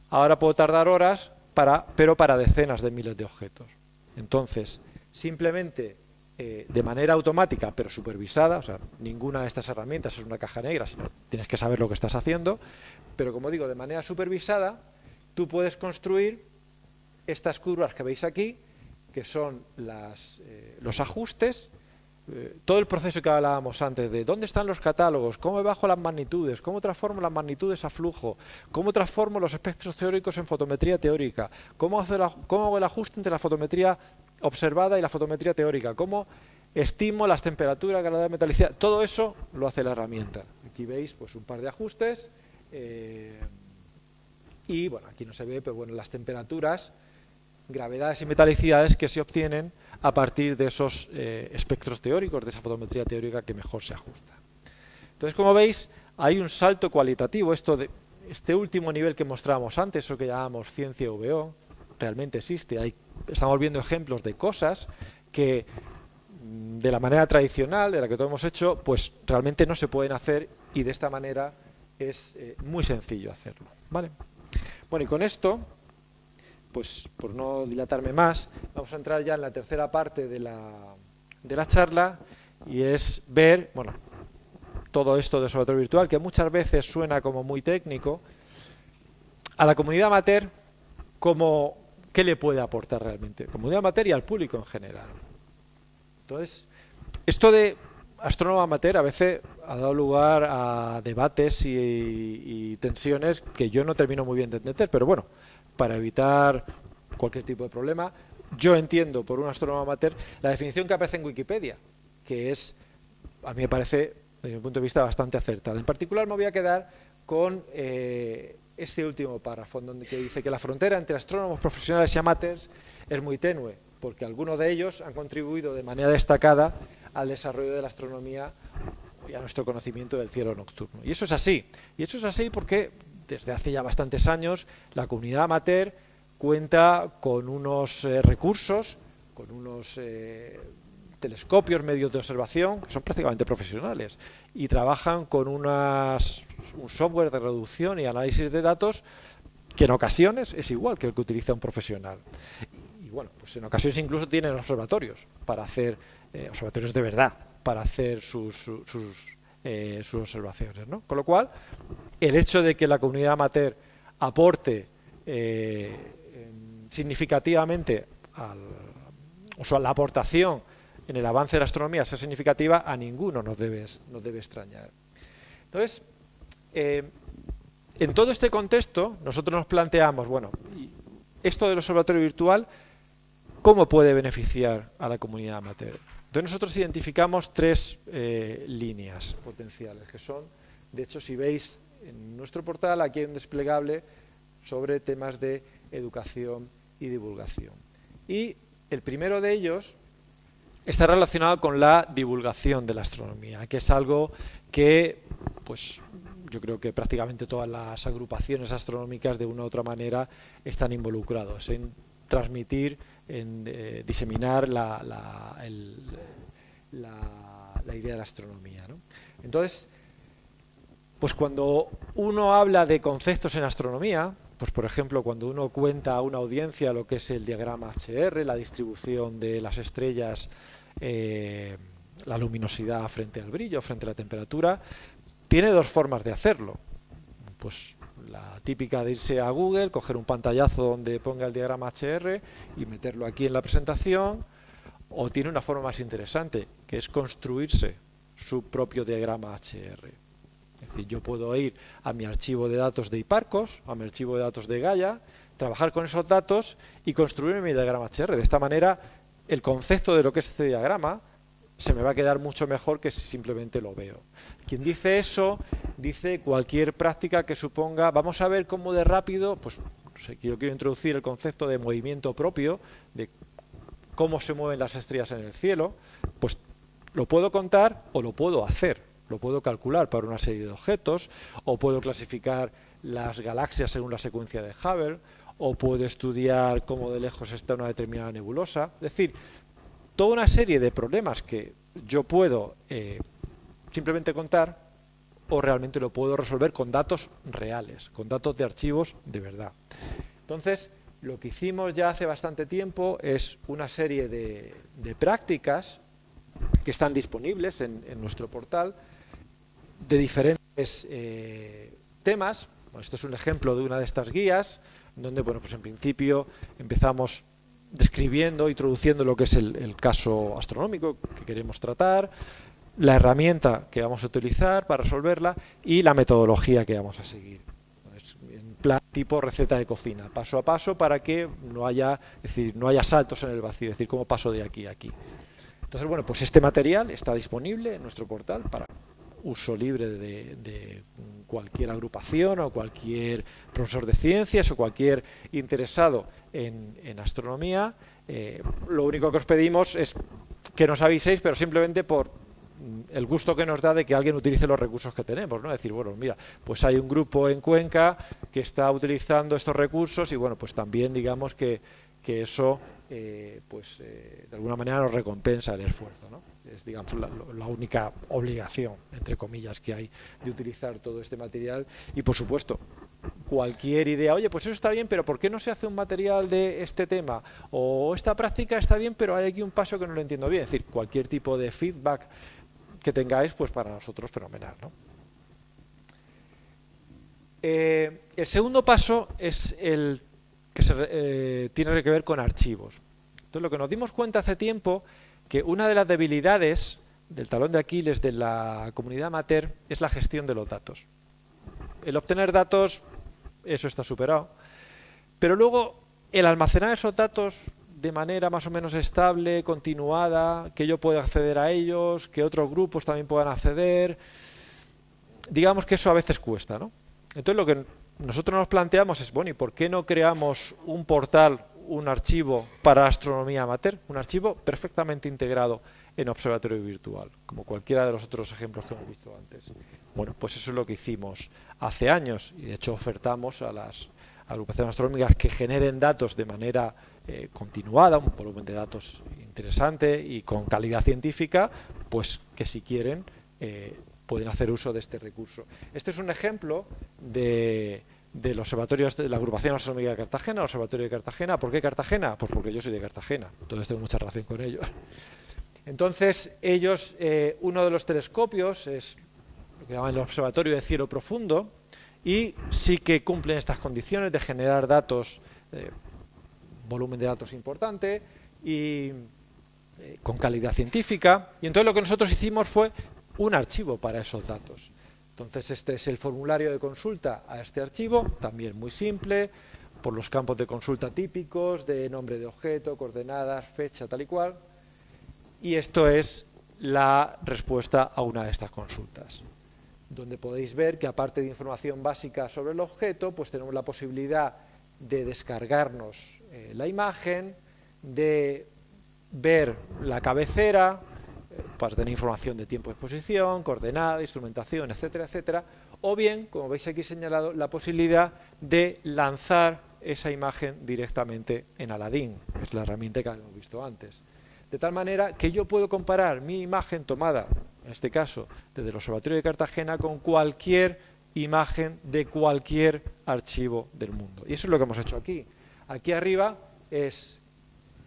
ahora puedo tardar horas, pero para decenas de miles de objetos. Entonces, simplemente de manera automática, pero supervisada, o sea, ninguna de estas herramientas es una caja negra, sino tienes que saber lo que estás haciendo, pero como digo, de manera supervisada, tú puedes construir estas curvas que veis aquí, que son los ajustes, todo el proceso que hablábamos antes de dónde están los catálogos, cómo bajo las magnitudes, cómo transformo las magnitudes a flujo, cómo transformo los espectros teóricos en fotometría teórica, cómo hago el ajuste entre la fotometría observada y la fotometría teórica, cómo estimo las temperaturas, gravedad, metalicidad, todo eso lo hace la herramienta. Aquí veis pues un par de ajustes y bueno, aquí no se ve, pero bueno, las temperaturas, gravedades y metalicidades que se obtienen a partir de esos espectros teóricos, de esa fotometría teórica que mejor se ajusta. Entonces, como veis, hay un salto cualitativo. Este último nivel que mostrábamos antes, eso que llamábamos ciencia VO, realmente existe. Estamos viendo ejemplos de cosas que de la manera tradicional, de la que todos hemos hecho, pues realmente no se pueden hacer y de esta manera es muy sencillo hacerlo, ¿vale? Bueno, y con esto, pues por no dilatarme más, vamos a entrar ya en la tercera parte de la charla y es ver, bueno, todo esto de observatorio virtual, que muchas veces suena como muy técnico, a la comunidad amateur, ¿qué le puede aportar realmente? Comunidad amateur y al público en general. Entonces, esto de astrónomo amateur a veces ha dado lugar a debates y tensiones que yo no termino muy bien de entender, pero bueno, para evitar cualquier tipo de problema, yo entiendo por un astrónomo amateur la definición que aparece en Wikipedia, que es, a mí me parece, desde mi punto de vista, bastante acertada. En particular me voy a quedar con este último párrafo, donde dice que la frontera entre astrónomos profesionales y amateurs es muy tenue, porque algunos de ellos han contribuido de manera destacada al desarrollo de la astronomía y a nuestro conocimiento del cielo nocturno. Y eso es así. Y eso es así porque desde hace ya bastantes años la comunidad amateur cuenta con unos recursos, con unos telescopios, medios de observación, que son prácticamente profesionales, y trabajan con un software de reducción y análisis de datos que en ocasiones es igual que el que utiliza un profesional. Y bueno, pues en ocasiones incluso tienen observatorios para hacer, observatorios de verdad, para hacer sus observaciones, ¿no? Con lo cual, el hecho de que la comunidad amateur aporte significativamente o sea, la aportación en el avance de la astronomía sea significativa, a ninguno nos debe extrañar. Entonces, en todo este contexto, nosotros nos planteamos, bueno, esto del observatorio virtual, ¿cómo puede beneficiar a la comunidad amateur? Entonces nosotros identificamos tres líneas potenciales, que son, de hecho, si veis en nuestro portal, aquí hay un desplegable sobre temas de educación y divulgación. Y el primero de ellos está relacionado con la divulgación de la astronomía, que es algo que, pues, yo creo que prácticamente todas las agrupaciones astronómicas de una u otra manera están involucrados en transmitir, en diseminar la idea de la astronomía, ¿no? Entonces, pues cuando uno habla de conceptos en astronomía, pues por ejemplo, cuando uno cuenta a una audiencia lo que es el diagrama HR, la distribución de las estrellas, la luminosidad frente al brillo, frente a la temperatura, tiene dos formas de hacerlo. Pues la típica de irse a Google, coger un pantallazo donde ponga el diagrama HR y meterlo aquí en la presentación, o tiene una forma más interesante, que es construirse su propio diagrama HR. Es decir, yo puedo ir a mi archivo de datos de Hiparcos, a mi archivo de datos de Gaia, trabajar con esos datos y construir mi diagrama HR. De esta manera, el concepto de lo que es este diagrama se me va a quedar mucho mejor que si simplemente lo veo. Quien dice eso, dice cualquier práctica que suponga, vamos a ver cómo de rápido, pues no sé, yo quiero introducir el concepto de movimiento propio, de cómo se mueven las estrellas en el cielo, pues lo puedo contar o lo puedo hacer. Lo puedo calcular para una serie de objetos, o puedo clasificar las galaxias según la secuencia de Hubble, o puedo estudiar cómo de lejos está una determinada nebulosa. Es decir, toda una serie de problemas que yo puedo simplemente contar, o realmente lo puedo resolver con datos reales, con datos de archivos de verdad. Entonces, lo que hicimos ya hace bastante tiempo es una serie de prácticas que están disponibles en nuestro portal de diferentes temas. Bueno, esto es un ejemplo de una de estas guías, donde, bueno, pues en principio empezamos describiendo, introduciendo lo que es el caso astronómico que queremos tratar, la herramienta que vamos a utilizar para resolverla y la metodología que vamos a seguir. Es en plan tipo receta de cocina, paso a paso, para que no haya, es decir, no haya saltos en el vacío, es decir, cómo paso de aquí a aquí. Entonces, bueno, pues este material está disponible en nuestro portal para uso libre de cualquier agrupación o cualquier profesor de ciencias o cualquier interesado en astronomía. Lo único que os pedimos es que nos aviséis, pero simplemente por el gusto que nos da de que alguien utilice los recursos que tenemos, ¿no? Decir, bueno, mira, pues hay un grupo en Cuenca que está utilizando estos recursos y, bueno, pues también digamos que eso de alguna manera nos recompensa el esfuerzo, ¿no? Es, digamos, la única obligación, entre comillas, que hay de utilizar todo este material. Y, por supuesto, cualquier idea, oye, pues eso está bien, pero ¿por qué no se hace un material de este tema? O esta práctica está bien, pero hay aquí un paso que no lo entiendo bien. Es decir, cualquier tipo de feedback que tengáis, pues para nosotros fenomenal, ¿no? El segundo paso es el que tiene que ver con archivos. Entonces, lo que nos dimos cuenta hace tiempo, que una de las debilidades del talón de Aquiles de la comunidad amateur es la gestión de los datos. El obtener datos, eso está superado, pero luego el almacenar esos datos de manera más o menos estable, continuada, que yo pueda acceder a ellos, que otros grupos también puedan acceder, digamos que eso a veces cuesta, ¿no? Entonces, lo que nosotros nos planteamos es, bueno, ¿y por qué no creamos un portal, un archivo para astronomía amateur? Un archivo perfectamente integrado en Observatorio Virtual, como cualquiera de los otros ejemplos que hemos visto antes. Bueno, pues eso es lo que hicimos hace años, y de hecho ofertamos a las agrupaciones astronómicas que generen datos de manera continuada, un volumen de datos interesante y con calidad científica, pues que si quieren pueden hacer uso de este recurso. Este es un ejemplo del observatorio de la agrupación astronómica de Cartagena, el Observatorio de Cartagena. ¿Por qué Cartagena? Pues porque yo soy de Cartagena, entonces tengo mucha relación con ellos. Entonces, ellos, uno de los telescopios es lo que llaman el Observatorio de Cielo Profundo, y sí que cumplen estas condiciones de generar datos, volumen de datos importante y con calidad científica. Y entonces lo que nosotros hicimos fue un archivo para esos datos. Entonces, este es el formulario de consulta a este archivo, también muy simple, por los campos de consulta típicos, de nombre de objeto, coordenadas, fecha, tal y cual. Y esto es la respuesta a una de estas consultas, donde podéis ver que, aparte de información básica sobre el objeto, pues tenemos la posibilidad de descargarnos la imagen, de ver la cabecera, para tener información de tiempo de exposición, coordenada, instrumentación, etcétera, etcétera, o bien, como veis aquí señalado, la posibilidad de lanzar esa imagen directamente en Aladdin, que es la herramienta que hemos visto antes. De tal manera que yo puedo comparar mi imagen tomada, en este caso, desde el Observatorio de Cartagena, con cualquier imagen de cualquier archivo del mundo. Y eso es lo que hemos hecho aquí. Aquí arriba es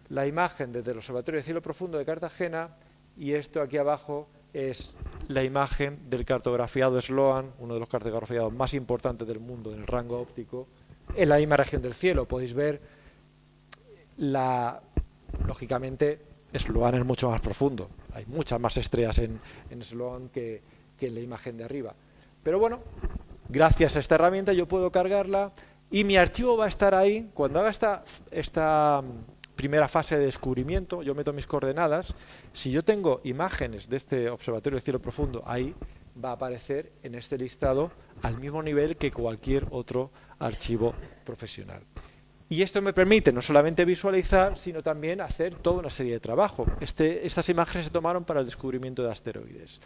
la imagen desde el Observatorio de Cielo Profundo de Cartagena, y esto aquí abajo es la imagen del cartografiado Sloan, uno de los cartografiados más importantes del mundo en el rango óptico, en la misma región del cielo. Podéis ver, lógicamente, Sloan es mucho más profundo. Hay muchas más estrellas en Sloan que en la imagen de arriba. Pero bueno, gracias a esta herramienta yo puedo cargarla y mi archivo va a estar ahí. Cuando haga esta primera fase de descubrimiento, yo meto mis coordenadas. Si yo tengo imágenes de este Observatorio de Cielo Profundo, ahí va a aparecer en este listado al mismo nivel que cualquier otro archivo profesional. Y esto me permite no solamente visualizar, sino también hacer toda una serie de trabajo. Estas imágenes se tomaron para el descubrimiento de asteroides.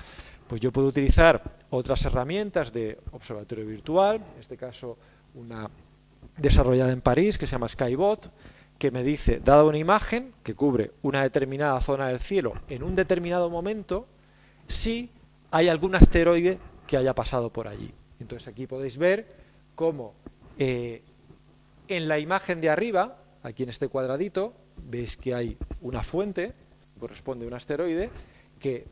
Pues yo puedo utilizar otras herramientas de observatorio virtual, en este caso una desarrollada en París que se llama Skybot, que me dice, dada una imagen que cubre una determinada zona del cielo en un determinado momento, si hay algún asteroide que haya pasado por allí. Entonces aquí podéis ver cómo en la imagen de arriba, aquí en este cuadradito, veis que hay una fuente, corresponde a un asteroide, que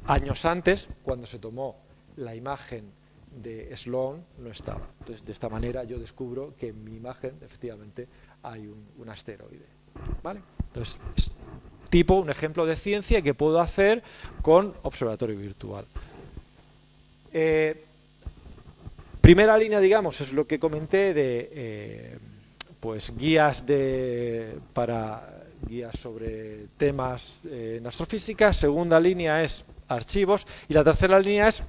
años antes, cuando se tomó la imagen de Sloan, no estaba. Entonces, de esta manera yo descubro que en mi imagen, efectivamente, hay un asteroide. ¿Vale? Entonces, es un ejemplo de ciencia que puedo hacer con observatorio virtual. Primera línea, digamos, es lo que comenté de pues guías guías sobre temas en astrofísica. Segunda línea es archivos y la tercera línea es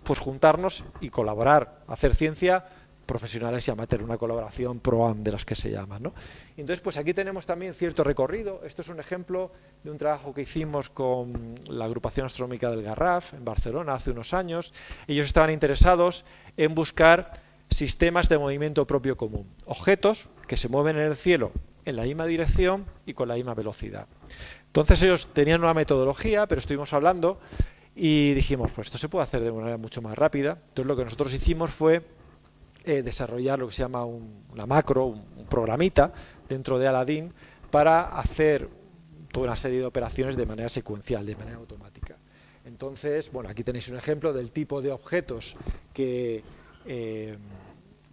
pues juntarnos y colaborar, hacer ciencia profesionales y amateur, una colaboración pro-am de las que se llaman, ¿no? Entonces, pues aquí tenemos también cierto recorrido. Esto es un ejemplo de un trabajo que hicimos con la agrupación astronómica del Garraf en Barcelona hace unos años. Ellos estaban interesados en buscar sistemas de movimiento propio común, objetos que se mueven en el cielo en la misma dirección y con la misma velocidad. Entonces ellos tenían una metodología, pero estuvimos hablando y dijimos, pues esto se puede hacer de una manera mucho más rápida. Entonces lo que nosotros hicimos fue desarrollar lo que se llama una macro, un programita dentro de Aladdin para hacer toda una serie de operaciones de manera secuencial, de manera automática. Entonces, bueno, aquí tenéis un ejemplo del tipo de objetos que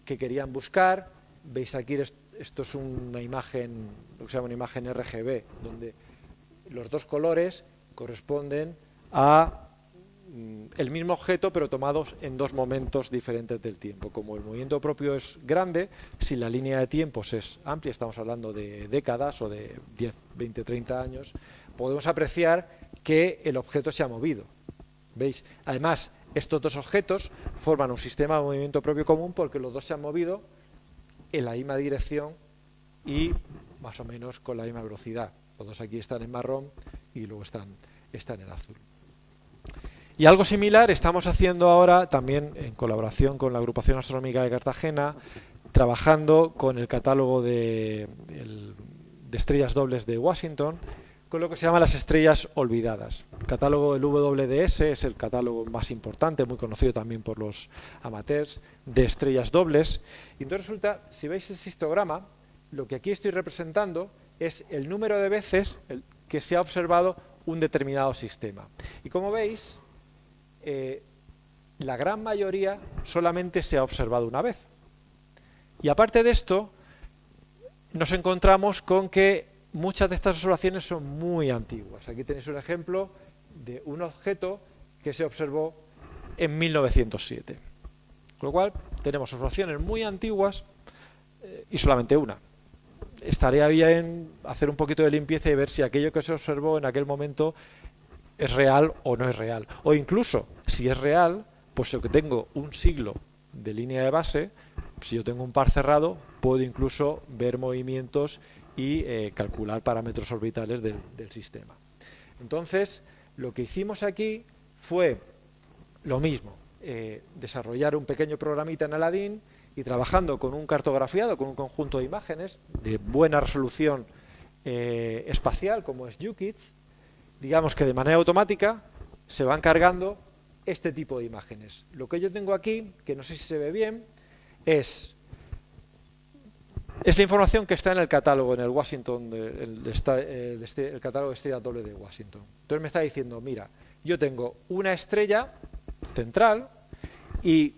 querían buscar. Veis aquí, esto es una imagen, lo que se llama una imagen RGB, donde los dos colores corresponden a el mismo objeto, pero tomados en dos momentos diferentes del tiempo. Como el movimiento propio es grande, si la línea de tiempos es amplia, estamos hablando de décadas o de 10, 20, 30 años, podemos apreciar que el objeto se ha movido. ¿Veis? Además, estos dos objetos forman un sistema de movimiento propio común porque los dos se han movido en la misma dirección y más o menos con la misma velocidad. Los dos aquí están en marrón y luego están en azul. Y algo similar estamos haciendo ahora también en colaboración con la Agrupación Astronómica de Cartagena, trabajando con el catálogo de estrellas dobles de Washington, con lo que se llama las estrellas olvidadas. El catálogo del WDS es el catálogo más importante, muy conocido también por los amateurs, de estrellas dobles. Y entonces resulta, si veis ese histograma, lo que aquí estoy representando es el número de veces que se ha observado un determinado sistema. Y como veis, la gran mayoría solamente se ha observado una vez. Y aparte de esto, nos encontramos con que muchas de estas observaciones son muy antiguas. Aquí tenéis un ejemplo de un objeto que se observó en 1907. Con lo cual, tenemos observaciones muy antiguas y solamente una. Estaría bien hacer un poquito de limpieza y ver si aquello que se observó en aquel momento es real o no es real. O incluso, si es real, pues yo que tengo un siglo de línea de base, si yo tengo un par cerrado, puedo incluso ver movimientos y calcular parámetros orbitales del sistema. Entonces, lo que hicimos aquí fue lo mismo, desarrollar un pequeño programita en Aladdin y trabajando con un cartografiado, con un conjunto de imágenes de buena resolución espacial, como es UKIDS, digamos que de manera automática se van cargando este tipo de imágenes. Lo que yo tengo aquí, que no sé si se ve bien, es la información que está en el catálogo, en el Washington, el catálogo de estrella doble de Washington. Entonces me está diciendo, mira, yo tengo una estrella central y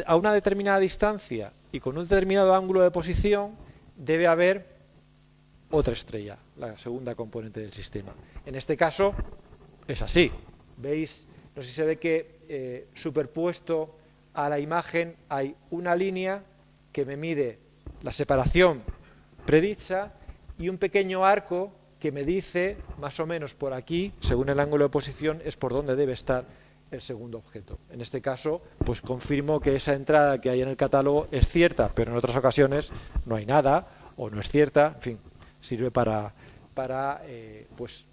a una determinada distancia y con un determinado ángulo de posición debe haber otra estrella, la segunda componente del sistema. En este caso es así. ¿Veis? No sé si se ve que superpuesto a la imagen hay una línea que me mide la separación predicha y un pequeño arco que me dice más o menos por aquí, según el ángulo de posición, es por donde debe estar el segundo objeto. En este caso, pues confirmo que esa entrada que hay en el catálogo es cierta, pero en otras ocasiones no hay nada o no es cierta. En fin, sirve para pues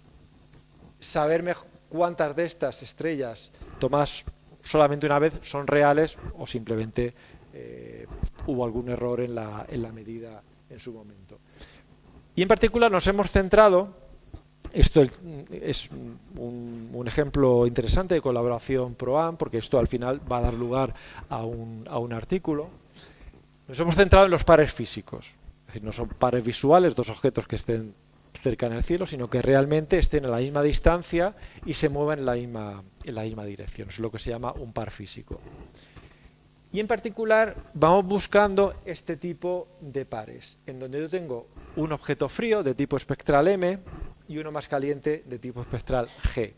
saber cuántas de estas estrellas tomadas solamente una vez son reales o simplemente hubo algún error en la medida en su momento. Y en particular nos hemos centrado, esto es un ejemplo interesante de colaboración PROAM, porque esto al final va a dar lugar a un artículo. Nos hemos centrado en los pares físicos, es decir, no son pares visuales, dos objetos que estén cerca en el cielo, sino que realmente estén a la misma distancia y se muevan en la misma dirección. Eso es lo que se llama un par físico. Y en particular vamos buscando este tipo de pares, en donde yo tengo un objeto frío de tipo espectral M y uno más caliente de tipo espectral G.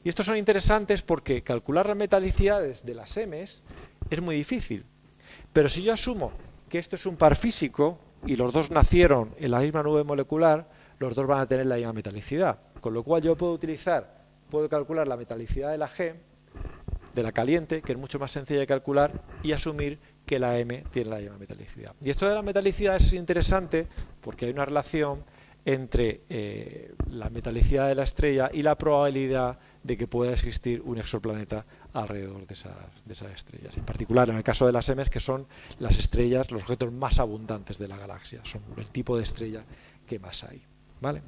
Y estos son interesantes porque calcular las metalicidades de las M's es muy difícil. Pero si yo asumo que esto es un par físico y los dos nacieron en la misma nube molecular, los dos van a tener la misma metalicidad. Con lo cual yo puedo calcular la metalicidad de la G, de la caliente, que es mucho más sencilla de calcular, y asumir que la M tiene la misma metalicidad. Y esto de la metalicidad es interesante porque hay una relación entre la metalicidad de la estrella y la probabilidad de que pueda existir un exoplaneta alrededor de esas estrellas. En particular, en el caso de las M, que son las estrellas, los objetos más abundantes de la galaxia, son el tipo de estrella que más hay. ¿Vale?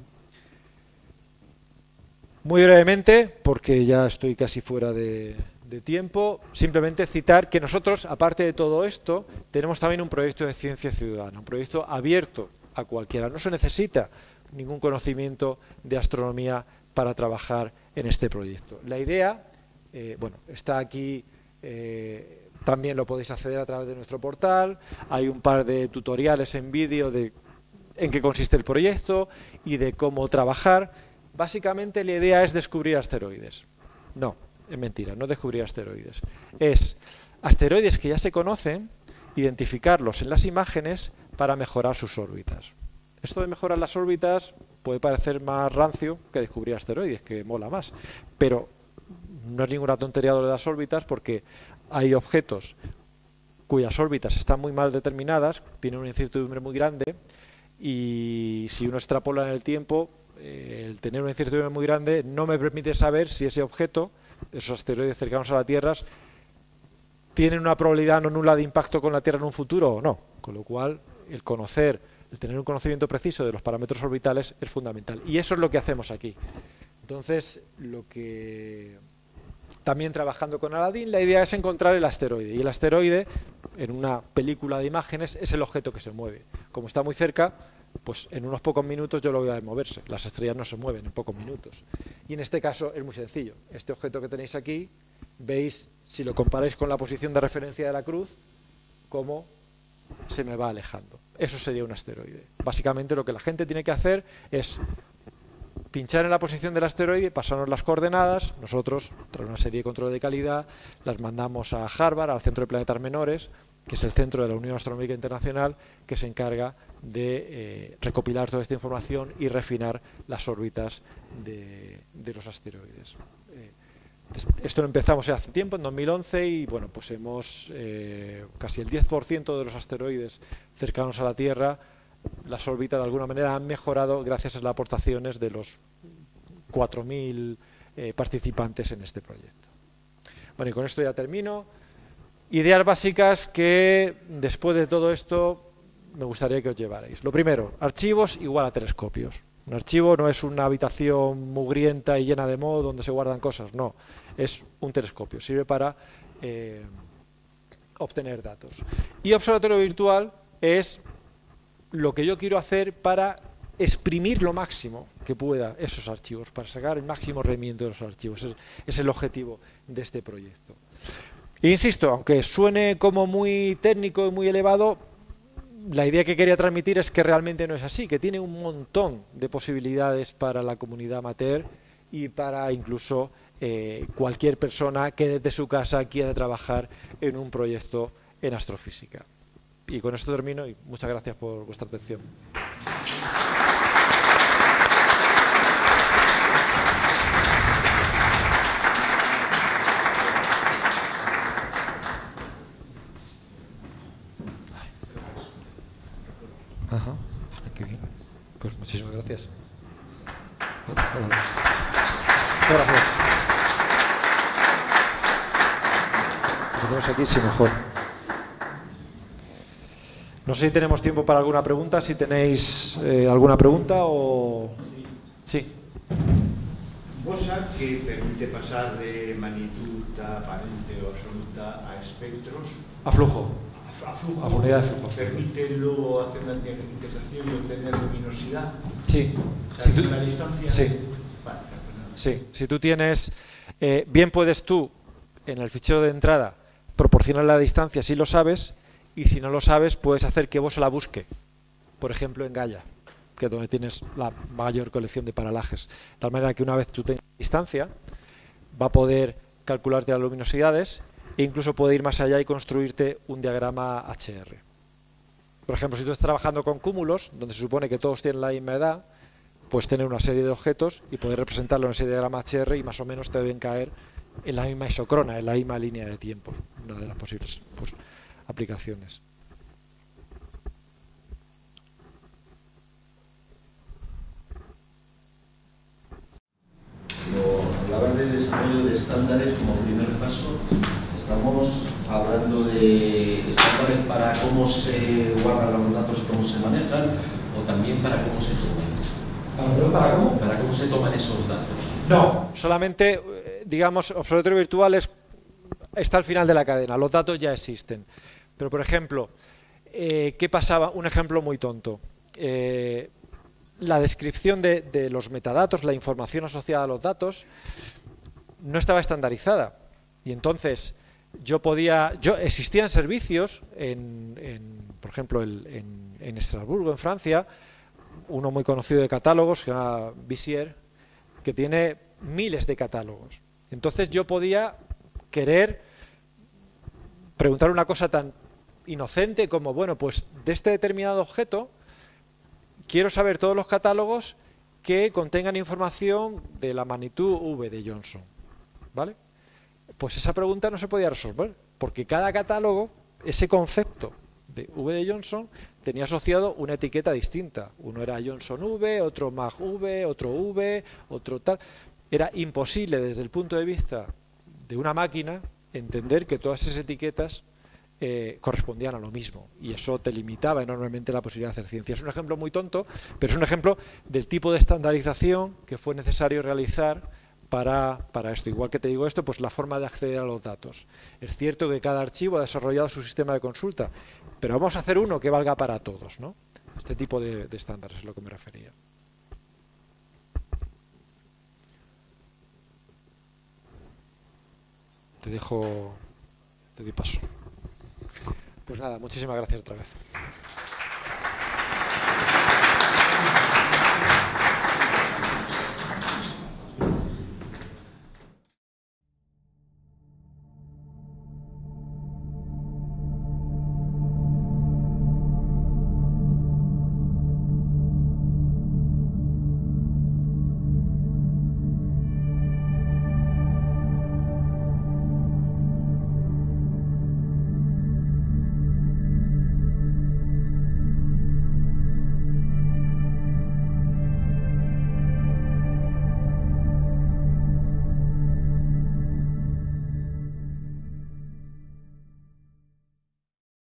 Muy brevemente, porque ya estoy casi fuera de tiempo, simplemente citar que nosotros, aparte de todo esto, tenemos también un proyecto de ciencia ciudadana, un proyecto abierto a cualquiera. No se necesita ningún conocimiento de astronomía para trabajar en este proyecto. La idea, bueno, está aquí, también lo podéis acceder a través de nuestro portal, hay un par de tutoriales en vídeo en qué consiste el proyecto y de cómo trabajar. Básicamente la idea es descubrir asteroides. No, es mentira, no descubrir asteroides. Es asteroides que ya se conocen, identificarlos en las imágenes para mejorar sus órbitas. Esto de mejorar las órbitas puede parecer más rancio que descubrir asteroides, que mola más, pero no es ninguna tontería lo de las órbitas porque hay objetos cuyas órbitas están muy mal determinadas, tienen una incertidumbre muy grande y si uno extrapola en el tiempo, el tener una incertidumbre muy grande no me permite saber si ese objeto, esos asteroides cercanos a la Tierra, tienen una probabilidad no nula de impacto con la Tierra en un futuro o no, con lo cual el tener un conocimiento preciso de los parámetros orbitales es fundamental. Y eso es lo que hacemos aquí. Entonces, también trabajando con Aladdin, la idea es encontrar el asteroide. Y el asteroide, en una película de imágenes, es el objeto que se mueve. Como está muy cerca, pues en unos pocos minutos yo lo voy a ver moverse. Las estrellas no se mueven en pocos minutos. Y en este caso es muy sencillo. Este objeto que tenéis aquí, veis, si lo comparáis con la posición de referencia de la cruz, cómo se me va alejando. Eso sería un asteroide. Básicamente lo que la gente tiene que hacer es pinchar en la posición del asteroide, pasarnos las coordenadas, nosotros, tras una serie de control de calidad, las mandamos a Harvard, al Centro de Planetas Menores, que es el centro de la Unión Astronómica Internacional, que se encarga de recopilar toda esta información y refinar las órbitas de los asteroides. Esto lo empezamos hace tiempo, en 2011, y bueno, pues hemos casi el 10% de los asteroides cercanos a la Tierra, las órbitas de alguna manera han mejorado gracias a las aportaciones de los 4.000 participantes en este proyecto. Bueno, y con esto ya termino. Ideas básicas que después de todo esto me gustaría que os llevarais. Lo primero, archivos igual a telescopios. Un archivo no es una habitación mugrienta y llena de moho donde se guardan cosas, no, es un telescopio, sirve para obtener datos. Y observatorio virtual es lo que yo quiero hacer para exprimir lo máximo que pueda esos archivos, para sacar el máximo rendimiento de los archivos. Es el objetivo de este proyecto. E insisto, aunque suene como muy técnico y muy elevado, la idea que quería transmitir es que realmente no es así, que tiene un montón de posibilidades para la comunidad amateur y para incluso cualquier persona que desde su casa quiera trabajar en un proyecto en astrofísica. Y con esto termino y muchas gracias por vuestra atención. Ajá, qué bien. Pues muchísimas gracias. Muchas gracias. Lo tenemos aquí, sí, mejor. No sé si tenemos tiempo para alguna pregunta, si tenéis alguna pregunta o... Sí. Bosa, que permite pasar de magnitud aparente o absoluta a espectros. A flujo. A flujo. A unidad de flujo. Permite luego hacer una integración y obtener luminosidad. Sí. O sea, la distancia. Sí. Vale, sí. Si tú tienes... bien puedes tú, en el fichero de entrada, proporcionar la distancia si lo sabes, y si no lo sabes, puedes hacer que Bosa la busque. Por ejemplo, en Gaia, que es donde tienes la mayor colección de paralajes. De tal manera que una vez tú tengas distancia, va a poder calcularte las luminosidades e incluso puede ir más allá y construirte un diagrama HR. Por ejemplo, si tú estás trabajando con cúmulos, donde se supone que todos tienen la misma edad, puedes tener una serie de objetos y poder representarlo en ese diagrama HR y más o menos te deben caer en la misma isocrona, en la misma línea de tiempos. Una de las posibles aplicaciones. Hablaban de desarrollo de estándares como primer paso. Estamos hablando de estándares para cómo se guardan los datos y cómo se manejan, o también para cómo se toman. ¿Para cómo? Para cómo se toman esos datos. No, solamente, digamos, observatorio virtual está al final de la cadena, los datos ya existen. Pero, por ejemplo, ¿qué pasaba? Un ejemplo muy tonto. La descripción de los metadatos, la información asociada a los datos, no estaba estandarizada. Y entonces existían servicios, por ejemplo, en Estrasburgo, en Francia, uno muy conocido de catálogos, que se llama Visier, que tiene miles de catálogos. Entonces yo podía querer preguntar una cosa tan inocente como, bueno, pues de este determinado objeto quiero saber todos los catálogos que contengan información de la magnitud V de Johnson, ¿vale? Pues esa pregunta no se podía resolver, porque cada catálogo, ese concepto de V de Johnson, tenía asociado una etiqueta distinta. Uno era Johnson V, otro Mag V, otro V, otro tal. Era imposible desde el punto de vista de una máquina entender que todas esas etiquetas correspondían a lo mismo, y eso te limitaba enormemente la posibilidad de hacer ciencia. Es un ejemplo muy tonto, pero es un ejemplo del tipo de estandarización que fue necesario realizar para esto. Igual que te digo esto, pues la forma de acceder a los datos. Es cierto que cada archivo ha desarrollado su sistema de consulta, pero vamos a hacer uno que valga para todos, ¿no? Este tipo de estándares es a lo que me refería. Te doy paso. Pues nada, muchísimas gracias otra vez.